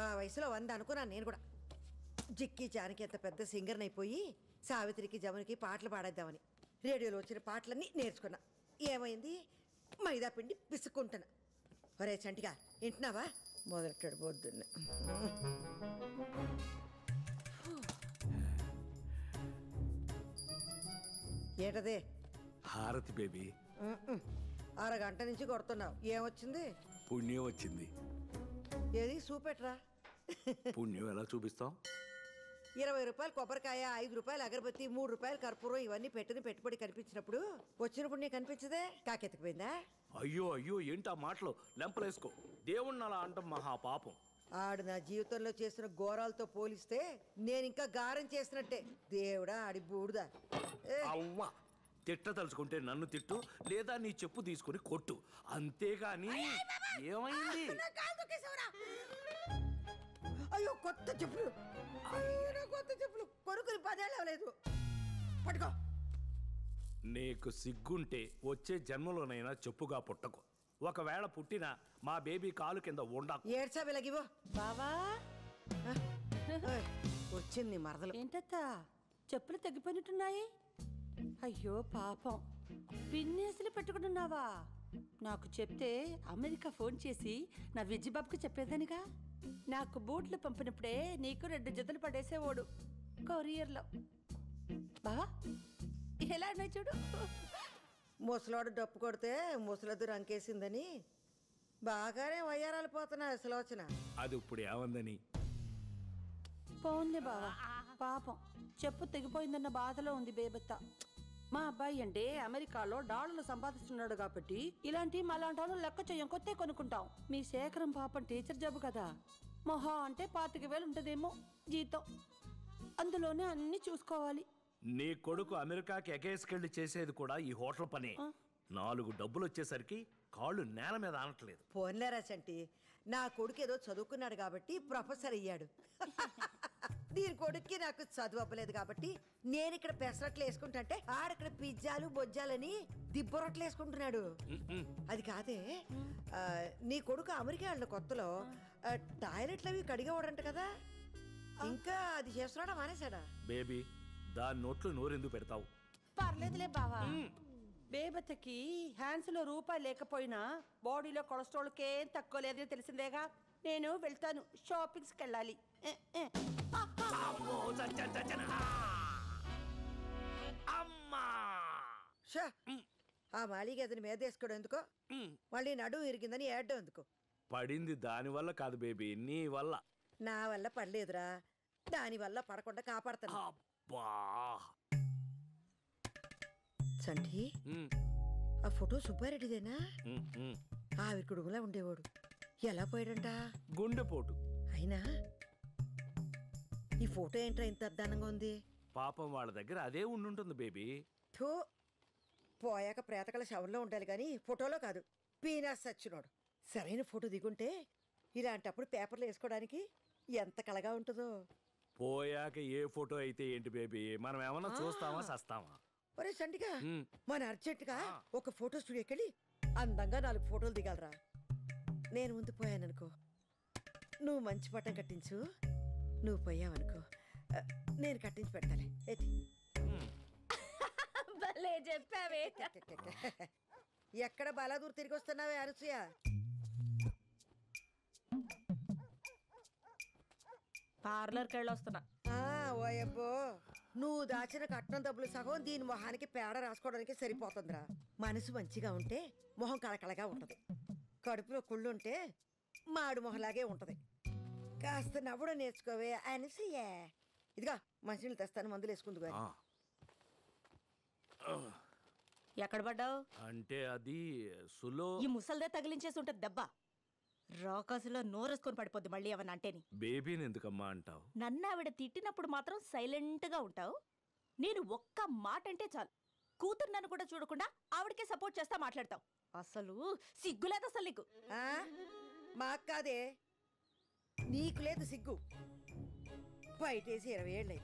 ఆ వయసులో 100 అనుకున్నాను నేను కూడా. జిక్కి జానకి ఎంత పెద్ద సింగర్ని అయిపోయి సావిత్రికి జమునికి పాటలు పాడేద్దామని రేడియోలో వచ్చిన పాటలన్నీ నేర్చుకున్నా. ఏమైంది, మైదా పిండి పిసుక్కుంటున్నా. ఒరే చంటిగా వింటున్నావా? మొదలెట్టాడు పొద్దున్న. ఏంటదే? హారతి బేబీ. అరగంట నుంచి కొడుతున్నావు, ఏమొచ్చింది? పుణ్యం వచ్చింది. ఏది చూపెట్రా. పుణ్యం ఎలా చూపిస్తాం? 20 రూపాయలు కొబ్బరికాయ, 5 రూపాయలు అగరబత్తి, 3 రూపాయలు కర్పూరం, ఇవన్నీ పెట్టిన పెట్టుబడి కనిపించినప్పుడు వచ్చినప్పుడు నీకు కనిపించదే? కాకెత్తుకుపోయిందా? అయ్యో అయ్యో, ఏంటా మాటలు? లెంపలేసుకో. దేవుణ్ణి అలా అంటాం మహాపాపం. ఆడు నా జీవితంలో చేసిన ఘోరాలతో పోలిస్తే నేను ఇంకా గారం చేసినట్టే. దేవుడా ఆడి బూడుదా. అవ్వా, తిట్ట తలుచుకుంటే నన్ను తిట్టు, లేదా నీ చెప్పు తీసుకుని కొట్టు, అంతేగాని. ఏమైంది? అయ్యో కొత్త చెప్పులు, అయ్యో కొత్త చెప్పులు కొనుక్కుని 10 ఏళ్ళు అవ్వలేదు. పట్టుకో. నీకు సిగ్గుంటే వచ్చే జన్మలోనైనా చెప్పుగా పుట్టకు. ఒకవేళ పుట్టినా మా బేబీ కాలు కింద ఉండకు. ఏడ్చా వెలగివో బావా. వచ్చింది మరదలు. ఏంటత్తా చెప్పులు తగ్గిపోయినట్టున్నాయి? అయ్యో పాపం, పిన్నేసులు పెట్టుకుంటున్నావా? నాకు చెప్తే అమెరికా ఫోన్ చేసి నా విజ్జిబాబుకి చెప్పేదానిగా. నాకు బూట్లు పంపినప్పుడే నీకు 2 జతలు పడేసేవాడు కొరియర్లో. బావా ఎలా ఉన్నాయి చూడు. ముసలాడు డప్పు కొడితే ముసలద్దు రంకేసిందని బాగానే వయ్యారాలు పోతున్నా సులోచన. అది ఇప్పుడు ఏమందని? పోన్లే బావా, పాపం చెప్పు తెగిపోయిందన్న బాధలో ఉంది బేబత్త. మా అబ్బాయి అంటే అమెరికాలో డాలర్లు సంపాదిస్తున్నాడు కాబట్టి ఇలాంటి మాలాంటి వాళ్ళు లెక్క చెయ్యం, కొత్తే కొనుక్కుంటాం. మీ శేఖరం పాపం టీచర్ జాబ్ కదా, మొహా అంటే 25,000 ఉంటుందేమో జీతం. అందులోనే అన్ని చూసుకోవాలి. నీ కొడుకు అమెరికాకి ఎగేసుకెళ్ళి చేసేది కూడా ఈ హోటల్ పనే. 4 డబ్బులు వచ్చేసరికి కాళ్ళు నేల మీద ఆనట్లేదు. పోన్లేరా చంటి, నా కొడుకు ఏదో చదువుకున్నాడు కాబట్టి ప్రొఫెసర్ అయ్యాడు. దీని కొడుక్కి నాకు చదువు అవ్వలేదు కాబట్టి నేను ఇక్కడ పెసరట్లు వేసుకుంటే ఆడక్కడ పిజ్జాలు బొజ్జాలని దిబ్బరొట్లు వేసుకుంటున్నాడు. అది కాదే, నీ కొడుకు అమెరికా వెళ్ళిన కొత్తలో టాయిలెట్లు అవి కడిగేవాడంట కదా, ఇంకా అది చేస్తున్నాడా మానేశాడా? బేబీ, దాని నోట్లు నోరెందుకు పెడతావు? పర్లేదులే బావా. బేబతకి హ్యాండ్స్ లో రూపాయి లేకపోయినా బాడీలో కొలెస్ట్రాల్కేం తక్కువ లేదని తెలిసిందేగా. నేను వెళ్తాను, షాపింగ్స్కి వెళ్ళాలి. ఆ మాలిగ అతని మీద వేసుకోవడం ఎందుకో, మళ్ళీ నడుము ఇరిగిందని ఏడ్డం ఎందుకు? పడింది దాని వల్ల కాదు బేబీ, నీ వల్ల. నా వల్ల పడలేదురా, దాని వల్ల పడకుండా కాపాడతాను. సంటి, ఆ ఫోటో సుబ్బారెడ్డిదేనా? ఆవిడ కుడుములా ఉండేవాడు, ఎలా పోయాడంట? గుండెపోటు. అయినా ఈ ఫోటో ఏంట్రా ఇంత అద్దానంగా ఉంది? పాపం వాళ్ళ దగ్గర అదే ఉండుంటుంది బేబీ. థూ, పోయాక ప్రేతకల శవంలో ఉండాలి కానీ ఫోటోలో కాదు. పీనాస్ సచ్చినోడు. సరైన ఫోటో దిగుంటే ఇలాంటప్పుడు పేపర్లు వేసుకోవడానికి ఎంత కలగా ఉంటుందో. పోయాక ఏ ఫోటో అయితే ఏంటి బేబీ, మనం ఏమన్నా చూస్తామా సస్తామా? ఒరే సంటిగా, మన అర్జెంటుగా ఒక ఫోటో స్టూడియోకి వెళ్ళి అందంగా 4 ఫోటోలు దిగాలరా. నేను ముందు పోయాననుకో, నువ్వు మంచి పట్టం కట్టించు. నువ్వు పోయావనుకో, నేను కట్టించి పెడతాలే. చెప్పావే. ఎక్కడ బలాదూరు తిరిగి వస్తున్నావే అనసూయ? పార్లర్కి వెళ్ళొస్తున్నా. ఓయబ్బో, నువ్వు దాచిన కట్నం డబ్బులు సగం దీని మొహానికి పేడ రాసుకోవడానికి సరిపోతుందిరా. మనసు మంచిగా ఉంటే మొహం కళకళగా ఉంటది, కడుపులో కుళ్ళు ఉంటే మాడు మొహలాగే ఉంటది. కాస్త నవ్వడం నేర్చుకోవే అనసూయ. ఇదిగా మంచినీళ్ళు తెస్తాను, మందులు వేసుకుందు. ఎక్కడ పడ్డావు? అంటే అది సులో. ఈ ముసల్దే తగిలించేసి ఉంటది దెబ్బ. రాకాసులో నోరేసుకొని పడిపోద్ది మళ్ళీ ఏమన్నా అంటేని. బేబీని ఎందుకమ్మా అంటావు? నన్ను ఆవిడ తిట్టినప్పుడు మాత్రం సైలెంట్గా ఉంటావు. నేను ఒక్క మాట అంటే చాలు కూతురు నన్ను కూడా చూడకుండా ఆవిడకే సపోర్ట్ చేస్తా మాట్లాడతావు. అసలు సిగ్గులేదు అసలు నీకు. మాకు కాదే, నీకు లేదు సిగ్గు. బయటేసి 20 ఏళ్ళయి,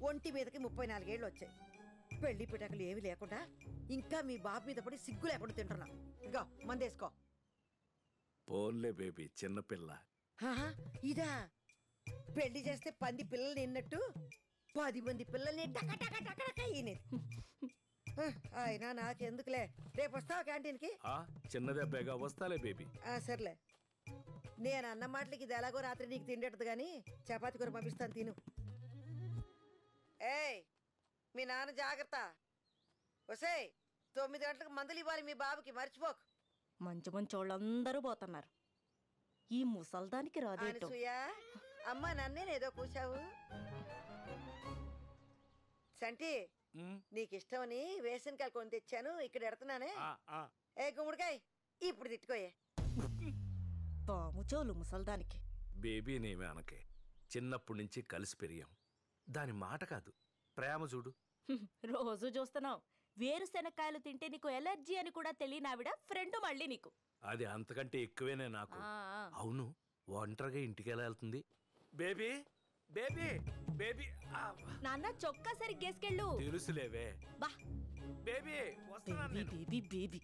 ఒంటి మీదకి 34 ఏళ్ళు వచ్చాయి. పెళ్లి పిటకలు ఏమి లేకుండా ఇంకా మీ బాబు మీద పడి సిగ్గు లేకుండా తింటున్నా. ఇదిగో మందేసుకో. పోన్లే బేబీ, చిన్నపిల్ల. ఇదా పెళ్లి చేస్తే 10 పిల్లలు నిన్నట్టు 10 మంది పిల్లల్ని టక టక టక టక ఈనేది. అయినా నాకెందుకులే, రేపు వస్తావా క్యాంటీన్కి? చిన్నదే బేగా వస్తాలే బేబీ. సర్లే, నేను అన్న మాటలకి ఇది ఎలాగో రాత్రి నీకు తిండేటది కానీ చపాతి కూర పంపిస్తాను, తిను. ఏయ్ మీ నాన్న జాగ్రత్త. ఒసేయ్ 9 గంటలకు మందులు ఇవ్వాలి మీ బాబుకి, మర్చిపోకు. మంచి మంచి వాళ్ళందరూ పోతున్నారు, ఈ ముసల్దానికి రాదేటో. అనసూయ, అమ్మ నన్నేనేదో కూసావు. సంటి, నీకు ఇష్టమని వేసనకాయలు కొని తెచ్చాను, ఇక్కడ ఎడుతున్నానే. ఏ గుమ్మడికాయ, ఇప్పుడు తిట్టుకోయే. పాము చోలు ముసల్దానికి. బేబీనేమి అనకే, చిన్నప్పటి నుంచి కలిసి పెరిగాం. దాని మాట కాదు, ప్రేమ చూడు. రోజు చూస్తున్నావు, వేరుశెనక్కాయలు తింటే నీకు ఎలర్జీ అని కూడా తెలియనావిడ ఫ్రెండ్ మళ్ళీ నీకు. అది అంతకంటే ఎక్కువేనే నాకు. అవును, ఒంటరిగా ఇంటికి ఎలా వెళ్తుంది? Baby baby baby. నాన్న చొక్కా సరిగ్గేసుకెళ్ళు. తెలుసులేవే. బా బేబీ వస్తున్నాను బేబీ నేను. బేబీ బేబీ,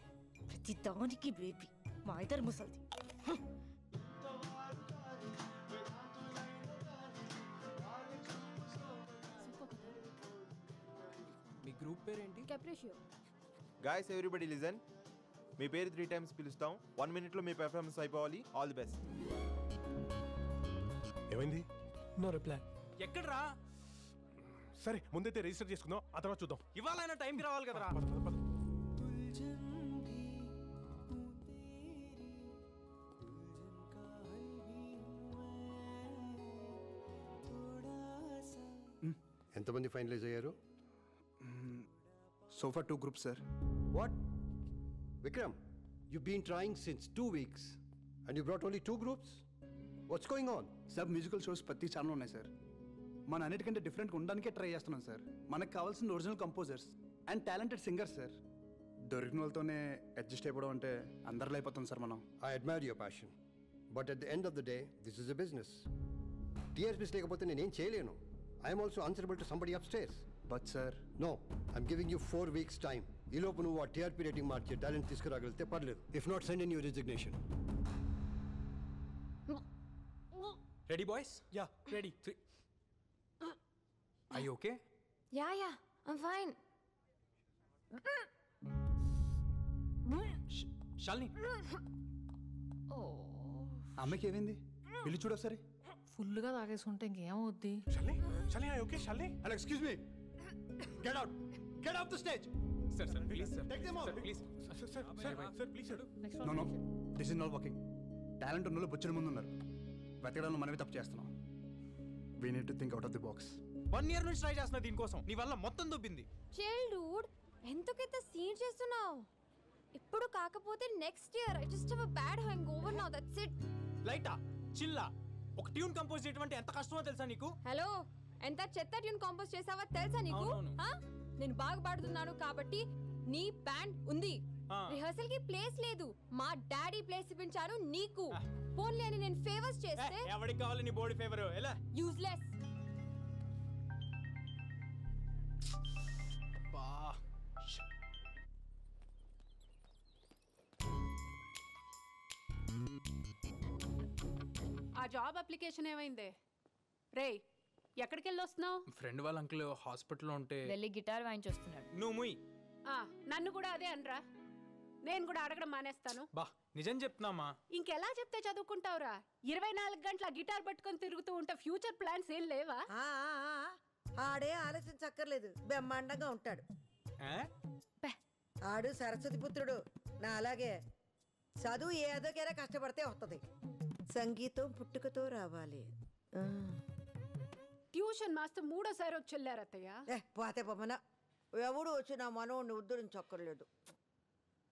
ప్రతి దానికి బేబీ. మా ఇద్దరు ముసల్ది. మీ గ్రూప్ పేరేంటి? కెప్రిషియో. Guys everybody listen. మీ పేరు 3 times పిలుస్తాం. 1 minute లో మీ పెర్ఫార్మెన్స్ అయిపోవాలి. All the best. ఏమైంది? No reply. ఎక్కడ్రా? సరే ముందైతే రిజిస్టర్ చేసుకుందాం, ఆ తర్వాత చూద్దాం. ఇవాళైనా టైంకి రావాలి కదరా. పద, పద, పద. ఎంతమంది ఫైనలైజ్ అయ్యారు? So far 2 groups sir. What Vikram, you been trying since 2 weeks and you brought only 2 groups? What's going on? Sir musical shows ప్రతి ఛానల్ ఉన్నాయి సార్. మన అన్నిటికంటే డిఫరెంట్గా ఉండడానికే ట్రై చేస్తున్నాం సార్. మనకు కావాల్సిన original composers and talented singers sir. దొరికిన వాళ్ళతోనే అడ్జస్ట్ అయిపోవడం అంటే అందరిలో అయిపోతుంది సార్ మనం. I admire your passion, but at the end of the day this is a business. TRPs లేకపోతే నేనేం చేయలేను. I'm also answerable to somebody upstairs. But sir no, I'm giving you 4 weeks time. ఈ లోపు నువ్వు ఆ TRP rating మార్చి talent తీసుకురాగలిగితే పర్లేదు. If not, send in your resignation. Ready boys? Ya ready. 3. I okay? Ya I'm fine. Shalini, అమ్మకి ఏమైంది? వెళ్ళి చూడు ఒకసారి. ఫుల్గా తాగేసుకుంటే ఇంకేమవుద్ది? Shalini, Shalini, I okay? Shalini, hello, excuse me, get out, get off the stage. Sir sir please sir. Take them out. Sir please. Sir please sir. No no, this is not working. Talent ఉన్న వాళ్ళు బొచ్చిన ముందు ఉన్నారు. వెతకడంలో మనమే తప్పు చేస్తున్నాం. We need to think out of the box. 1 year నుంచి ట్రై చేస్తున్నా దీనికోసం. నీ వల్ల మొత్తం దొబ్బింది. చిల్ డూడ్, ఎందుకైతే సీన్ చేస్తున్నావు? ఇప్పుడు కాకపోతే next year. I just have a bad hangover now, that's it. లైటా చిల్లా, ఒక ట్యూన్ కంపోజ్ చేయడం అంటే ఎంత కష్టమో తెలుసా నీకు? హలో, ఎంత చెత్త ట్యూన్ కంపోజ్ చేసావా తెలుసా నీకు? అవునవును. నేను బాగా పాడుతున్నాను కాబట్టి నీ బ్యాండ్ ఉంది. రిహర్సల్ కి ప్లేస్ లేదు. మా డాడీ ప్లేస్ ఇప్పించారు నీకు. పోన్లే అని నేను ఫేవర్స్ చేస్తే ఎవరికి కావాలి నీ బాడీ ఫేవర్? ఎలా యూజ్లెస్. ఆ జాబ్ అప్లికేషన్ ఏమైందే? రేయ్, ఎక్కడికి వెళ్ళి వస్తున్నావు? ఫ్రెండ్ వాళ్ళ అంకుల్ హాస్పిటల్లో ఉంటే వెళ్ళి గిటార్ వాయించొస్తున్నాడు. నువ్వు ముయ్. నన్ను కూడా అదే అనరా, నేను కూడా అడగడం మానేస్తాను. బా నిజం చెప్తున్నామా? ఇంకెలా చెప్తే చదువుకుంటావురా? 24 గంటల గిటార్ పట్టుకొని తిరుగుతూ ఉంటే ఫ్యూచర్ ప్లాన్స్ ఏం లేవా? ఆడే ఆలోచించక్కర్లేదు, బ్రహ్మాండంగా ఉంటాడు. ఆడు సరస్వతి పుత్రుడు, నా అలాగే. చదువు ఏదోకైనా కష్టపడితే వస్తుంది. సంగీతం పుట్టుకతో రావాలి. ట్యూషన్ మాస్టర్ 3ఓసారి వచ్చి వెళ్ళారు అత్తయ్య. పోతే పొమ్మన ఎవడు వచ్చి నా మనోడిని ఉద్ధరించక్కర్లేదు.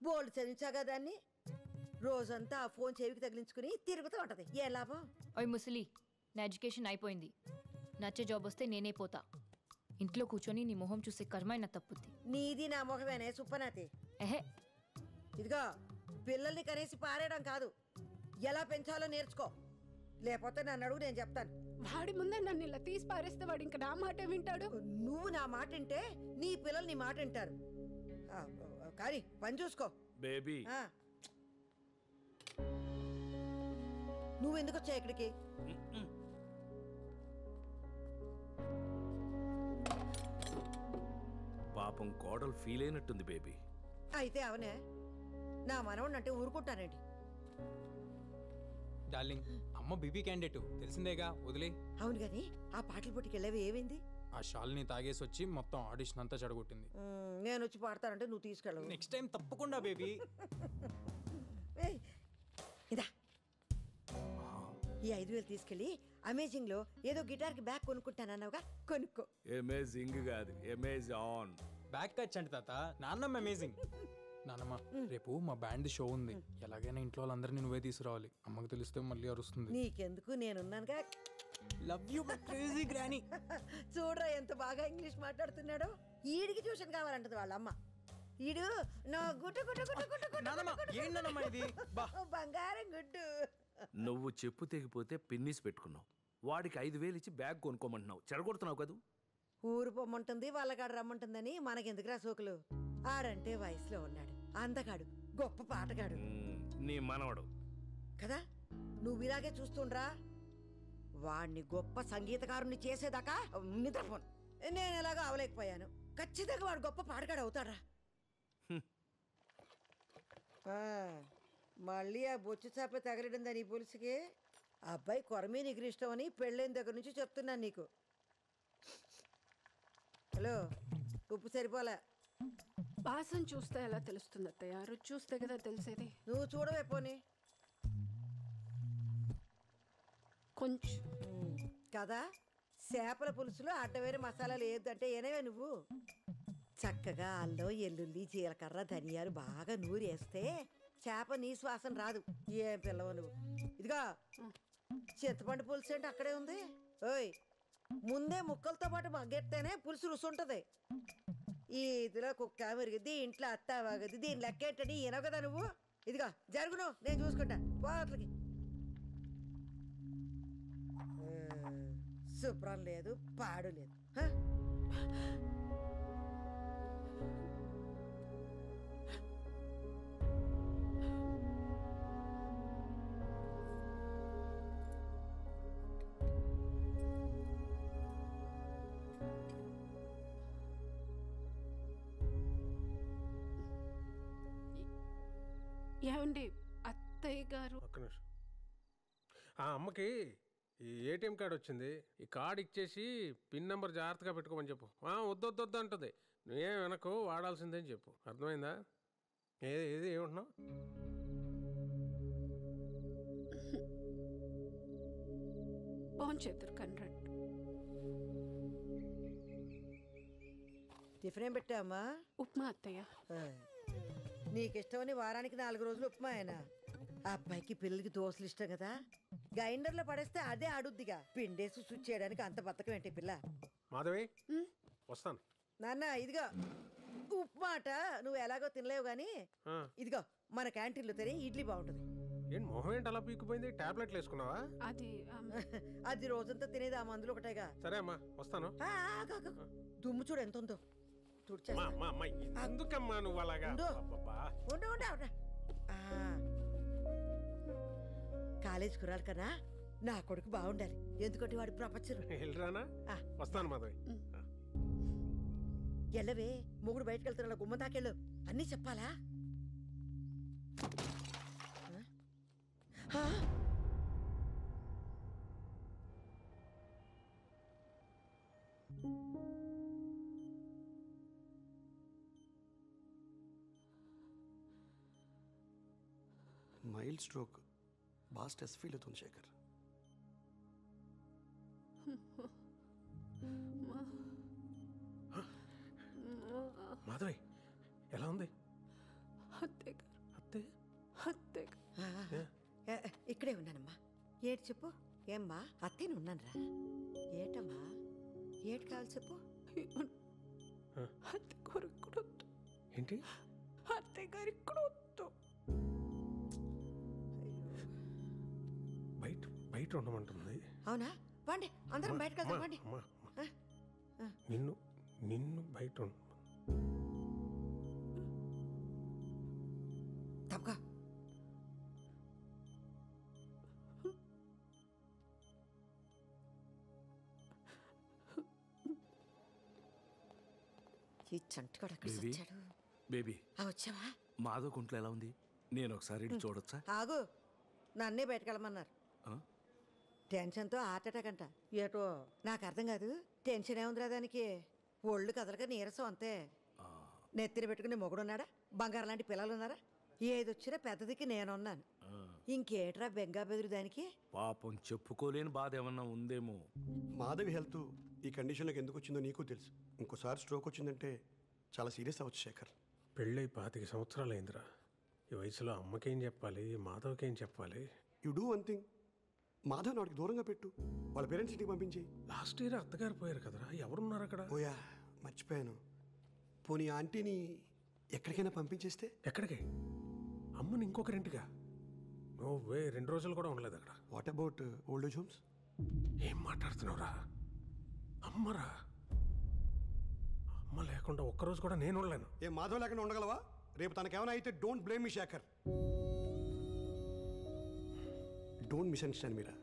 బోల్డ్ చదివించాగా దాన్ని. రోజంతా ఆ ఫోన్ చెవికి తగిలించుకుని తిరుగుతూ ఉంటది. ఏ లాభం? ఓయ్ ముసలి, నా ఎడ్యుకేషన్ అయిపోయింది. నచ్చే జాబ్ వస్తే నేనే పోతా. ఇంట్లో కూర్చొని నీ మొహం చూసే కర్మైనా తప్పుద్ది. నీది నా మొహమేనే సుప్పనాతి. ఎహే, ఇదిగో పిల్లల్ని కనేసి పారేయడం కాదు, ఎలా పెంచాలో నేర్చుకో. లేకపోతే నన్ను అడుగు, నేను చెప్తాను. వాడి ముందే నన్ను ఇలా తీసి పారేస్తే వాడు ఇంకా నా మాట వింటాడు. నువ్వు నా మాట వింటే నీ పిల్లలు నీ మాట వింటారు. కానీ పని చూసుకో బేబీ. నువ్వెందుకు వచ్చా ఇక్కడికి? పాపం కోడలు ఫీల్ అయినట్టుంది బేబీ. అయితే అవనే నా మనవణ్ణి అంటే ఊరుకుంటానండి. డార్లింగ్, అమ్మ బీబీ క్యాండిడేట్ తెలిసిందేగా, వదిలే. అవును గాని ఆ పాటల పోటీకి వెళ్ళేవి ఏమైంది? ఆ షాల్ని తాగేసి వచ్చి మొత్తం ఆడిషన్ అంతా చెడగొట్టింది. నేను వచ్చి పాడతానంటే నువ్వు తీసుకెళ్ళవు. నెక్స్ట్ టైం తప్పకుండా బేబీ. ఇదా ఈ 5,000 తీసుకెళ్ళి అమేజింగ్ లో ఏదో గిటార్ కి బ్యాగ్ కొనుక్కుంటానన్నావుగా, కొనుక్కో. అమేజింగ్ కాదు, అమేజాన్. బ్యాక్ టచ్ అంటే తాత, నాన్నమ్మ అమేజింగ్. నాన్నమ్మ, రేపు మా బ్యాండ్ షో ఉంది. ఎలాగైనా ఇంట్లో వాళ్ళందరినీ నువ్వే తీసుకురావాలి. అమ్మకి తెలిస్తే మళ్ళీ అరుస్తుంది. నీకెందుకు, నేనున్నానుగా. Love you crazy granny. చూడరా ఎంత బాగా ఇంగ్లీష్ మాట్లాడుతున్నాడో. ఈడికి ట్యూషన్ కావాలంటది వాళ్ళ అమ్మ. ఈడు నా గుట్టు గుట్టు గుట్టు గుట్టు బంగారం గుడ్డు. నువ్వు చెప్పు తెగిపోతే పిన్నిస్ పెట్టుకున్నావు. వాడికి 5,000 ఇచ్చి బ్యాగ్ కొనుక్కోమంటున్నావు. చెడగొడుతున్నావు కదా. ఊరు పొమ్మంటుంది, వాళ్ళకాడ రమ్మంటుందని మనకెందుకురా సోకులు. ఆడంటే వయసులో ఉన్నాడు, అందగాడు, గొప్ప పాటగాడు నీ మనవడు కదా. నువ్వు ఇలాగే చూస్తుండ్రా. వాణ్ణి గొప్ప సంగీతకారుని చేసేదాకా నిద్రపోను. నేను ఎలాగో అవలేకపోయాను. ఖచ్చితంగా వాడు గొప్ప పాటగాడు అవుతాడా. మళ్ళీ ఆ బొచ్చు చేప తగలడిందని ఈ పులుసుకి. అబ్బాయి కొరమే నీకు ఇష్టం అని పెళ్ళైన దగ్గర నుంచి చెప్తున్నాను నీకు. హలో, ఉప్పు సరిపోలే. వాసన చూస్తే ఎలా తెలుస్తుంది అత్తయ్య? రుచి చూస్తే కదా తెలిసేది. నువ్వు చూడవే పోనీ. కొంచెం కదా. చేపల పులుసులో అడ్డవేరే మసాలాలు ఏదంటే ఏనేవే నువ్వు. చక్కగా అల్లం, ఎల్లుల్లి, జీలకర్ర, ధనియాలు బాగా నూరేస్తే చేప నీ శ్వాసన రాదు. ఏం పిల్లవు నువ్వు. ఇదిగా చింతపండు పులుసు అంటే అక్కడే ఉంది. ఓయ్, ముందే ముక్కలతో పాటు మగ్గెత్తేనే పులుసు రుచి ఉంటుంది. ఇదిలో కుక్క మెరిగిద్ది, ఇంట్లో అత్త వాగద్ది, దీని లెక్కేంటని ఈయనవు కదా నువ్వు. ఇదిగా జరుగును, నేను చూసుకుంటా. పోట్లకి శుభ్రం లేదు, పాడు లేదు. ఏమండి అత్తయ్య గారు? ఒక్క నిమిషం. ఆ అమ్మకి ఈ ఏటీఎం కార్డు వచ్చింది. ఈ కార్డు ఇచ్చేసి పిన్ నెంబర్ జాగ్రత్తగా పెట్టుకోమని చెప్పు. వద్దొద్దు అంటుంది. నువ్వేం వెనకు వాడాల్సిందని చెప్పు. అర్థమైందా? ఏది ఏమంటున్నావు? ఫోన్ చేతురు కన్రాడ్. టిఫిన్ ఏం పెట్టావమ్మా? ఉప్మా అత్తయ్య. నీకిష్టమని వారానికి 4 రోజులు ఉప్మా అయినా. ఆ అబ్బాయికి పిల్లలకి దోశలు ఇష్టం కదా. గ్రైండర్లో పడేస్తే అదే ఆడుద్దిగా. పిండేసి స్విచ్ చేయడానికి అంత బతకం ఏంటి పిల్ల. మాధవి, వస్తాను. నాన్న ఇదిగో ఉప్మా అట. నువ్వు ఎలాగో తినలేవు గాని ఇదిగో మన క్యాంటీన్లో తిని ఇడ్లీ బాగుంటుంది. ఏంటి మొహం ఏంటి అలా పీకిపోయింది? టాబ్లెట్లు వేసుకున్నావా? అది రోజంతా తినేది ఆ మందులు ఒకటేగా. సరే అమ్మా, వస్తాను. దుమ్ము చూడు ఎంత ఉందో. ఎందుకమ్మా నువ్వు అలాగా? కాలేజ్ కురాలి కదా, నా కొడుకు బాగుండాలి. ఎందుకంటే వాడు ప్రపంచం. వెళ్ళరానా? వస్తాను మాధవి. ఎల్లవే, మొగుడు బయటకు వెళ్తున్నా గుమ్మ తాకెళ్ళు. అన్నీ చెప్పాలా? మైల్డ్ స్ట్రోక్, బాగా స్ట్రెస్ ఫీల్ అవుతుంది శేఖర్. మాధవి ఎలా ఉంది? ఇక్కడే ఉన్నానమ్మా. ఏటి చెప్పు. ఏమ్మా అత్తేనే ఉన్నాను రా. ఏటమ్మా ఏటి కావాలి చెప్పు. ఏంటి? బయట ఉండమంటుంది. అవునా? పండి అందరం బయటకు వెళ్దాం. పండి. నిన్ను బయట తప్పగా ఈ చంటిగాడు ఎక్కడ బేబీ వచ్చాడు? బేబీ వచ్చావా? మాధవ్ కుంట్లో ఎలా ఉంది? నేను ఒకసారి ఇటు చూడొచ్చా? ఆగు, నన్నే బయటకెళ్ళమన్నారు. టెన్షన్తో హార్ట్ అటాక్ అంట. ఏటో నాకు అర్థం కాదు. టెన్షన్ ఏముందిరా దానికి? ఒళ్ళు కదలక నీరసం అంతే. నెత్తిన పెట్టుకుని మొగుడున్నాడా? బంగారం లాంటి పిల్లలు ఉన్నారా? ఏదొచ్చినా పెద్దదికి నేనున్నాను. ఇంకేట్రా బెంగా బెదురు దానికి? పాపం చెప్పుకోలేని బాధ ఏమన్నా ఉందేమో. మాధవి హెల్త్ ఈ కండిషన్లోకి ఎందుకు వచ్చిందో నీకు తెలుసు. ఇంకోసారి స్ట్రోక్ వచ్చిందంటే చాలా సీరియస్ అవ్వచ్చు శేఖర్. పెళ్ళై 25 సంవత్సరాలు అయిందిరా. ఈ వయసులో అమ్మకేం చెప్పాలి, మాధవ్కేం చెప్పాలి? You do one thing, Madhav నాటికి దూరంగా పెట్టు. వాళ్ళ పేరెంట్స్ ఇంటికి పంపించి. లాస్ట్ ఇయర్ అత్తగారు పోయారు కదరా, ఎవరున్నారు అక్కడ? ఓయా మర్చిపోయాను. పోనీ ఆంటీని ఎక్కడికైనా పంపించేస్తే? ఎక్కడికి? అమ్మని ఇంకొకరింటిగా? నువ్వే 2 రోజులు కూడా ఉండలేదు అక్కడ. What about old age homes? ఏం మాట్లాడుతున్నావురా? అమ్మరా, అమ్మ లేకుండా ఒక్కరోజు కూడా నేను ఉండలేను. ఏ మాధవ్ లేకుండా ఉండగలవా? రేపు తనకేమైనా అయితే don't blame me Shekhar. Don't misunderstand మీరా.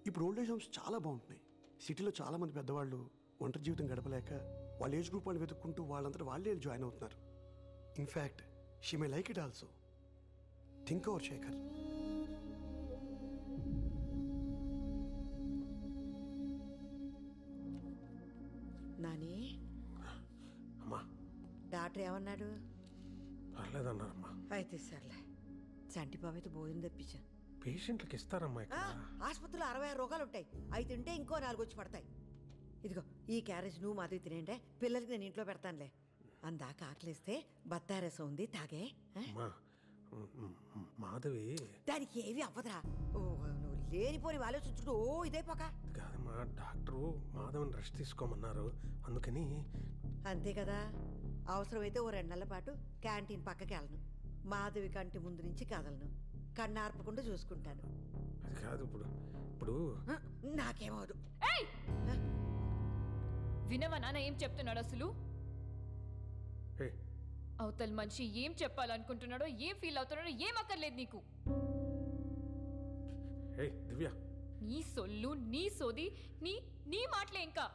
ఇప్పుడు ఓల్డ్ ఏజ్ హోమ్స్ చాలా బాగుంటున్నాయి. సిటీలో చాలా మంది పెద్దవాళ్ళు ఒంటరి జీవితం గడపలేక వాళ్ళ ఏజ్ గ్రూప్ వాళ్ళు వెతుక్కుంటూ వాళ్ళంతా వాళ్ళే జాయిన్ అవుతున్నారు. In fact she may like it also. Think over Shekhar. Nani, అమ్మా డాక్టర్ ఏమన్నాడు? పర్లేదన్నారమ్మా. అయితే సర్లే, చంటి బాబు అయితే భోజనం తెప్పించా. పేషెంట్లకు ఇస్తారమ్మా ఇక్కడ. ఆసుపత్రిలో 66 రోగాలు ఉంటాయి. అవి తింటే ఇంకో 4 వచ్చి పడతాయి. ఇదిగో ఈ క్యారేజ్ నువ్వు మాధవి తినేంటే, పిల్లలకి నేను ఇంట్లో పెడతానులే. అందాక ఆకలిస్తే బత్తారసం ఉంది, తాగే. మాధవి దానికి ఏవి అవ్వదురా. నువ్వు లేనిపోని ఆలోచించుకుంటూ ఇదైపోక. కాదమ్మా, డాక్టరు మాధవని రెస్ట్ తీసుకోమన్నారు, అందుకని. అంతే కదా. అవసరమైతే ఓ 2 నెలల పాటు క్యాంటీన్ పక్కకి వెళ్ళను. మాధవి కంటి ముందు నుంచి కదలను. కన్నార్పకుండా చూసుకుంటాను. అది కాదు, ఇప్పుడు నాకేమవదు. వినవా నాన్న ఏం చెప్తున్నాడు అసలు? అవతల మనిషి ఏం చెప్పాలనుకుంటున్నాడో, ఏం ఫీల్ అవుతున్నాడో ఏం అక్కర్లేదు నీకు. దివ్య, నీ సొల్లు, నీ సోది, నీ మాటలే ఇంకా.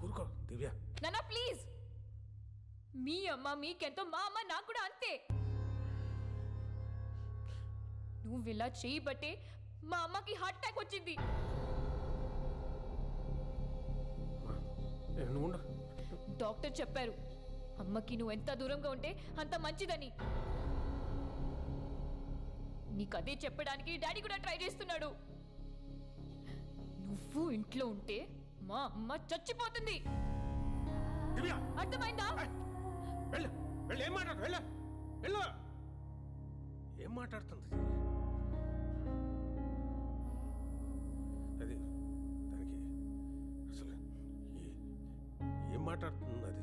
ఊరుకో దివ్య. నాన్న ప్లీజ్. మీ అమ్మ మీకెంతో, మా అమ్మ నాకు కూడా అంతే. నువ్వు ఇలా చేయబట్టే మా అమ్మకి హార్ట్ అటాక్ వచ్చింది. డాక్టర్ చెప్పారు అమ్మకి నువ్వు ఎంత దూరంగా ఉంటే అంత మంచిదని. నీకు అదే చెప్పడానికి డాడీ కూడా ట్రై చేస్తున్నాడు. నువ్వు ఇంట్లో ఉంటే మా అమ్మ చచ్చిపోతుంది. అర్థమైందా? ఏం మాట్లాడుతుంది అది? దానికి అసలు ఏం మాట్లాడుతుంది అది?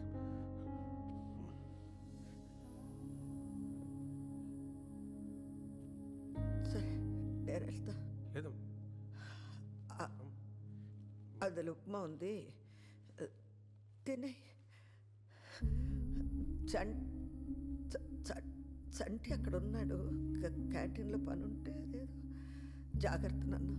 సరే నేను వెళ్తా. లేదు, అందులో ఉప్మా ఉంది, తినే. చంటి అక్కడ ఉన్నాడు. క్యాంటీన్లో పని ఉంటే అదేదో. జాగ్రత్త నన్ను.